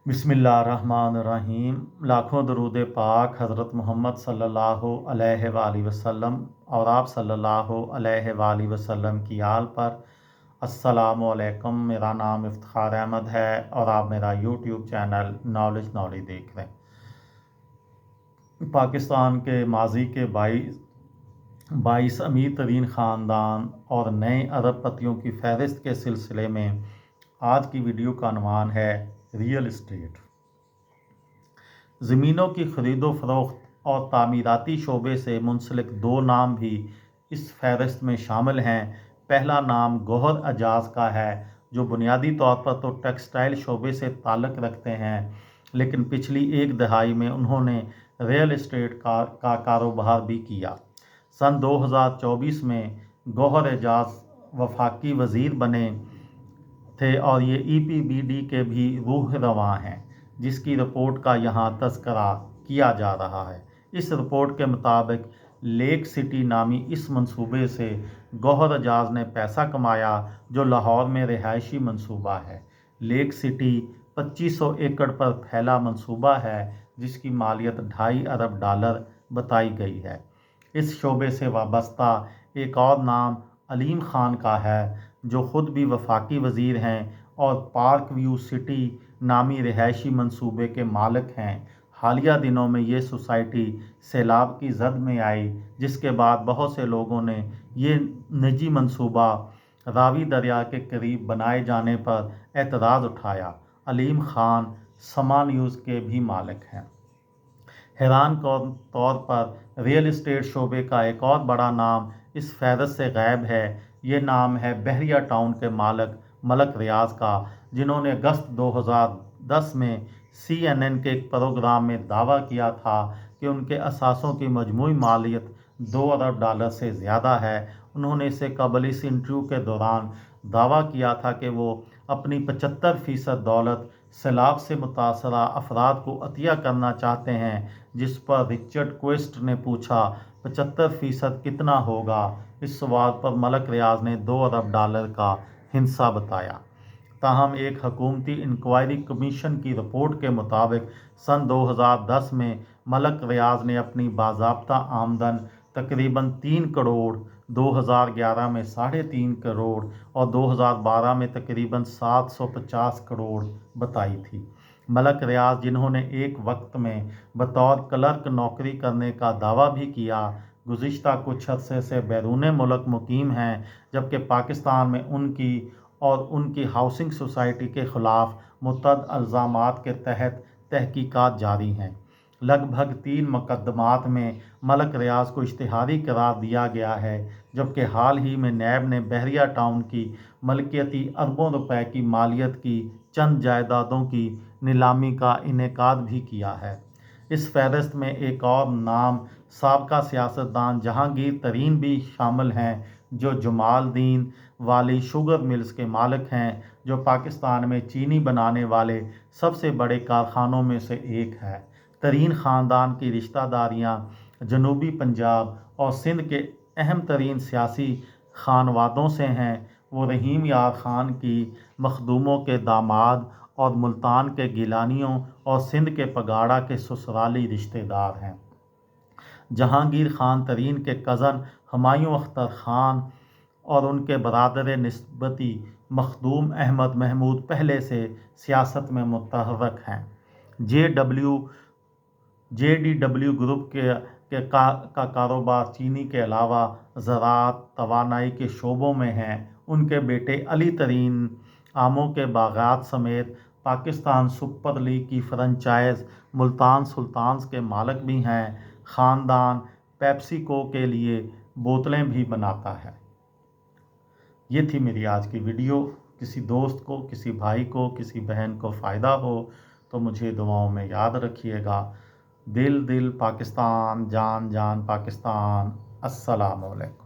बिस्मिल्लाहिर्रहमानिर्रहीम। लाखों दरूद पाक हज़रत मोहम्मद सल्लल्लाहु अलैहि वसल्लम और आप सल्लल्लाहु अलैहि वसल्लम की आल पर। अस्सलामु अलैकुम। मेरा नाम इफ्तिखार अहमद है और आप मेरा यूट्यूब चैनल नॉलेज देख रहे हैं। पाकिस्तान के माजी के 22 अमीर तरीन ख़ानदान और नए अरबपतियों की फहरिस्त के सिलसिले में आज की वीडियो का अनवान है रियल इस्टेट। ज़मीनों की खरीदो फरोख्त और तामीराती शोबे से मुंसलिक दो नाम भी इस फहरिस्त में शामिल हैं। पहला नाम गौहर एजाज का है, जो बुनियादी तौर पर तो टेक्सटाइल शोबे से ताल्लुक़ रखते हैं, लेकिन पिछली एक दहाई में उन्होंने रियल इस्टेट का कारोबार भी किया। सन 2024 में गौहर एजाज वफाकी वज़ीर बने थे और ये EPBD के भी रूह रवां हैं, जिसकी रिपोर्ट का यहाँ तज़किरा किया जा रहा है। इस रिपोर्ट के मुताबिक लेक सिटी नामी इस मंसूबे से गौहर एजाज ने पैसा कमाया, जो लाहौर में रिहायशी मंसूबा है। लेक सिटी 2500 एकड़ पर फैला मंसूबा है, जिसकी मालियत $2.5 अरब बताई गई है। इस शोबे से वाबस्ता एक और नाम अलीम खान का है, जो ख़ुद भी वफाकी वज़ीर हैं और पार्क व्यू सिटी नामी रिहायशी मंसूबे के मालिक हैं। हालिया दिनों में ये सोसाइटी सैलाब की जद में आई, जिसके बाद बहुत से लोगों ने ये निजी मंसूबा रावी दरिया के करीब बनाए जाने पर एतराज़ उठाया। अलीम खान समा न्यूज़ के भी मालिक हैं। हैरान तौर पर रियल इस्टेट शोबे का एक और बड़ा नाम इस फहरिस्त से गायब है। ये नाम है बहरिया टाउन के मालिक मलक रियाज का, जिन्होंने अगस्त 2010 में CNN के एक प्रोग्राम में दावा किया था कि उनके असासों की मजमूई मालियत $2 अरब से ज़्यादा है। उन्होंने इससे कबल इस इंटरव्यू के दौरान दावा किया था कि वो अपनी 75% दौलत सैलाब से मुतासरा अफराद को अतिया करना चाहते हैं, जिस पर रिचर्ड क्वेस्ट ने पूछा 75% कितना होगा। इस सवाल पर मलक रियाज ने $2 अरब का हिस्सा बताया। ताहम एक हुकूमती इंक्वायरी कमीशन की रिपोर्ट के मुताबिक सन 2010 में मलक रियाज ने अपनी बाज़ाब्ता आमदन तकरीबन 3 करोड़, 2011 में 3.5 करोड़ और 2012 में तकरीबन 750 करोड़ बताई थी। मलक रियाज, जिन्होंने एक वक्त में बतौर क्लर्क नौकरी करने का दावा भी किया, गुज़िश्ता कुछ अरसे से बैरून मुल्क मुकीम हैं, जबकि पाकिस्तान में उनकी और उनकी हाउसिंग सोसाइटी के ख़िलाफ़ मुतअद्दिद इल्ज़ामात के तहत तहकीकात जारी हैं। लगभग 3 मुकदमात में मलक रियाज को इश्तिहारी करार दिया गया है, जबकि हाल ही में नैब ने बहरिया टाउन की मलकियती अरबों रुपए की मालियत की चंद जायदादों की नीलामी का इनेकाद भी किया है। इस फहरिस्त में एक और नाम साबका सियासतदान जहांगीर तरीन भी शामिल हैं, जो जमालदीन वाली शुगर मिल्स के मालिक हैं, जो पाकिस्तान में चीनी बनाने वाले सबसे बड़े कारखानों में से एक है। तरीन ख़ानदान की रिश्तेदारियाँ जनूबी पंजाब और सिंध के अहम तरीन सियासी खानवादों से हैं। वो रहीम यार ख़ान की मखदूमों के दामाद और मुल्तान के गिलानियों और सिंध के पगाड़ा के ससुराली रिश्तेदार हैं। जहांगीर खान तरीन के कज़न हुमायूं अख्तर ख़ान और उनके बरादर निस्बती मखदूम अहमद महमूद पहले से सियासत में मुतहर्रिक हैं। JDW ग्रुप का कारोबार चीनी के अलावा ज़राअत, तवानाई के शोबों में है। उनके बेटे अली तरीन आमों के बागात समेत पाकिस्तान सुपर लीग की फ्रेंचाइज मुल्तान सुल्तान्स के मालिक भी हैं। ख़ानदान पेप्सिको के लिए बोतलें भी बनाता है। ये थी मेरी आज की वीडियो। किसी दोस्त को, किसी भाई को, किसी बहन को फ़ायदा हो तो मुझे दुआओं में याद रखिएगा। दिल दिल पाकिस्तान, जान जान पाकिस्तान। अस्सलामु अलैकुम।